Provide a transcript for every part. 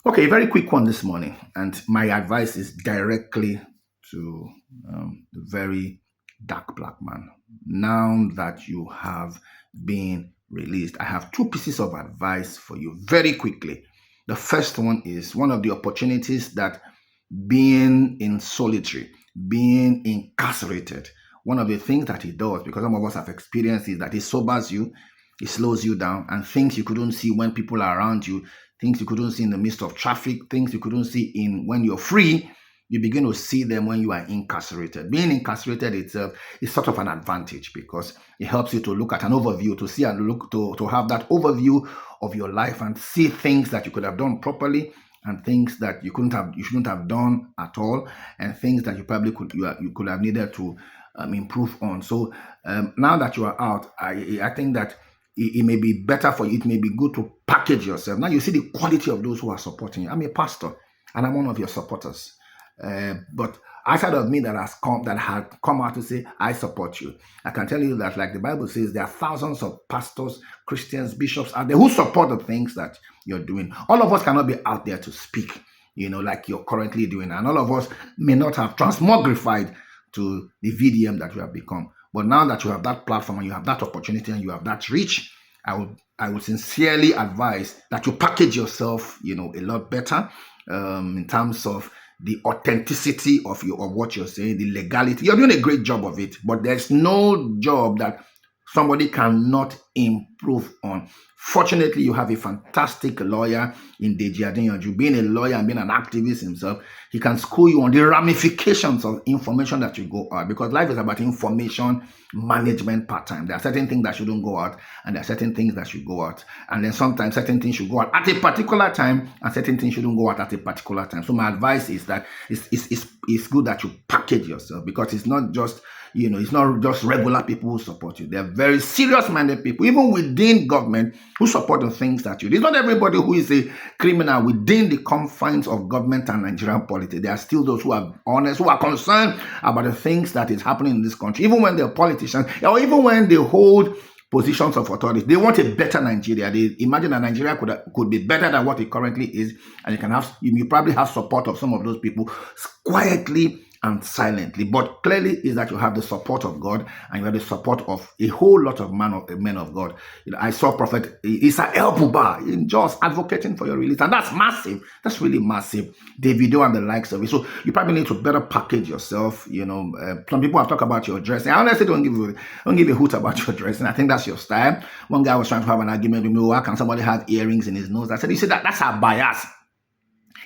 Okay, very quick one this morning, and my advice is directly to the very dark black man. Now that you have been released, I have two pieces of advice for you very quickly. The first one is one of the opportunities that being in solitary, being incarcerated, one of the things that it does, because some of us have experienced, is that it sobers you, it slows you down, and things you couldn't see when people are around you, things you couldn't see in the midst of traffic, things you couldn't see in when you're free, you begin to see them when you are incarcerated. Being incarcerated itself is sort of an advantage because it helps you to look at an overview, to see and look to have that overview of your life and see things that you could have done properly and things that you shouldn't have done at all, and things that you probably you could have needed to improve on. So now that you are out, I think that it may be better for you. It may be good to package yourself. Now you see the quality of those who are supporting you. I'm a pastor, and I'm one of your supporters. But outside of me that had come out to say, I support you, I can tell you that, like the Bible says, there are thousands of pastors, Christians, bishops out there who support the things that you're doing. All of us cannot be out there to speak, like you're currently doing. And all of us may not have transmogrified to the VDM that you have become. But now that you have that platform and you have that opportunity and you have that reach, I would sincerely advise that you package yourself, a lot better in terms of the authenticity of what you're saying, the legality. You're doing a great job of it, but there's no job that somebody cannot improve on. Fortunately, you have a fantastic lawyer in Deji Adeyanju. Being a lawyer and being an activist himself, he can school you on the ramifications of information that you go out, because life is about information management part-time. There are certain things that shouldn't go out, and there are certain things that should go out. And then sometimes certain things should go out at a particular time, and certain things shouldn't go out at a particular time. So my advice is that it's good that you package yourself, because it's not just regular people who support you. They're very serious-minded people, even within government, who support the things that you do. It's not everybody who is a criminal within the confines of government and Nigerian politics. There are still those who are honest, who are concerned about the things that is happening in this country, even when they're politicians, or even when they hold positions of authority. They want a better Nigeria. They imagine that Nigeria could be better than what it currently is, and you probably have support of some of those people quietly and silently. But clearly is that you have the support of God, and you have the support of a whole lot of men of God. I saw Prophet Issa El-Buba in Jos advocating for your release, and that's massive. That's really massive. Davido and the likes of it. So you probably need to better package yourself. Some people have talked about your dressing. I honestly don't give a hoot about your dressing. I think that's your style. One guy was trying to have an argument with me. Why can somebody have earrings in his nose? I said, you see, that's our bias.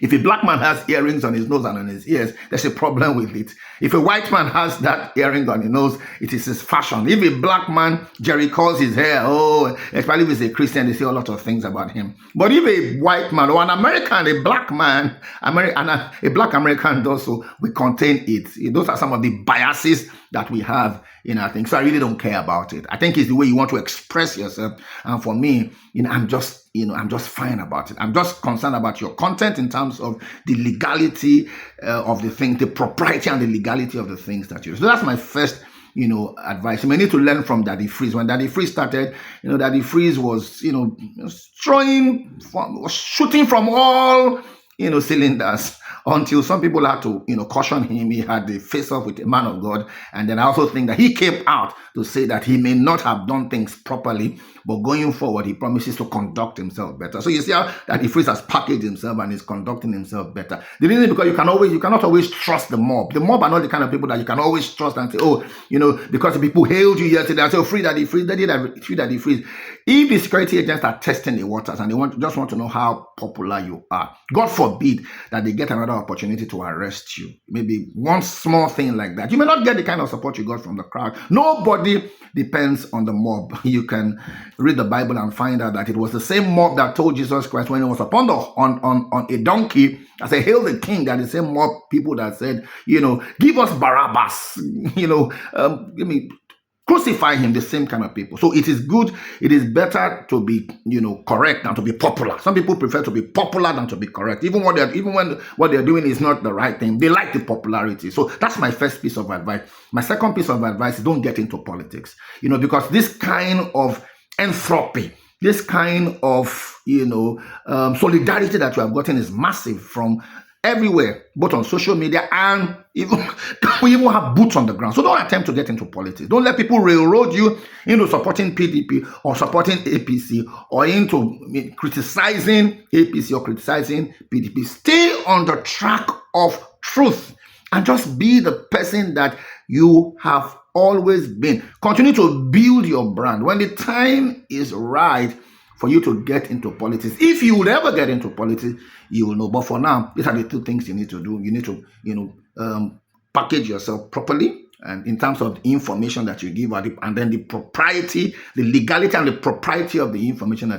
If a black man has earrings on his nose and on his ears, there's a problem with it. If a white man has that earring on his nose, it is his fashion. If a black man Jerry calls his hair, especially if he's a Christian, they say a lot of things about him. But if a white man or an American, a black man, a black American does so, we contain it. Those are some of the biases that we have in our things. So I really don't care about it. I think it's the way you want to express yourself. And for me, I'm just fine about it. I'm just concerned about your content in terms of the legality of the thing, the propriety and the legality of the things that you do. So that's my first, advice. You may need to learn from Daddy Freeze. When Daddy Freeze started, Daddy Freeze was, shooting from all, cylinders, until some people had to, caution him. He had the face-off with a man of God. And then I also think that he came out to say that he may not have done things properly, but going forward, he promises to conduct himself better. So you see how that Freeze has packaged himself and is conducting himself better. The reason is because you cannot always trust the mob. The mob are not the kind of people that you can always trust and say, because the people hailed you yesterday, I say, free Daddy Freeze, free Daddy Freeze. If the security agents are testing the waters and they just want to know how popular you are, God forbid that they get another opportunity to arrest you. Maybe one small thing like that. You may not get the kind of support you got from the crowd. Nobody depends on the mob. You can read the Bible and find out that it was the same mob that told Jesus Christ when he was upon on a donkey, I say, hail the king. That the same mob people that said, give us Barabbas, crucify him, the same kind of people. So it is good, it is better to be, correct than to be popular. Some people prefer to be popular than to be correct, even when what they're doing is not the right thing. They like the popularity. So that's my first piece of advice. My second piece of advice is don't get into politics, because this kind of entropy This kind of, solidarity that you have gotten is massive from everywhere, both on social media and even we even have boots on the ground. So don't attempt to get into politics. Don't let people railroad you into supporting PDP or supporting APC or into criticizing APC or criticizing PDP. Stay on the track of truth and just be the person that you have always been. Continue to build your brand. When the time is right for you to get into politics, if you would ever get into politics, you will know. But for now, these are the two things you need to do. You need to, package yourself properly, and in terms of the information that you give, and then the propriety, the legality, and the propriety of the information that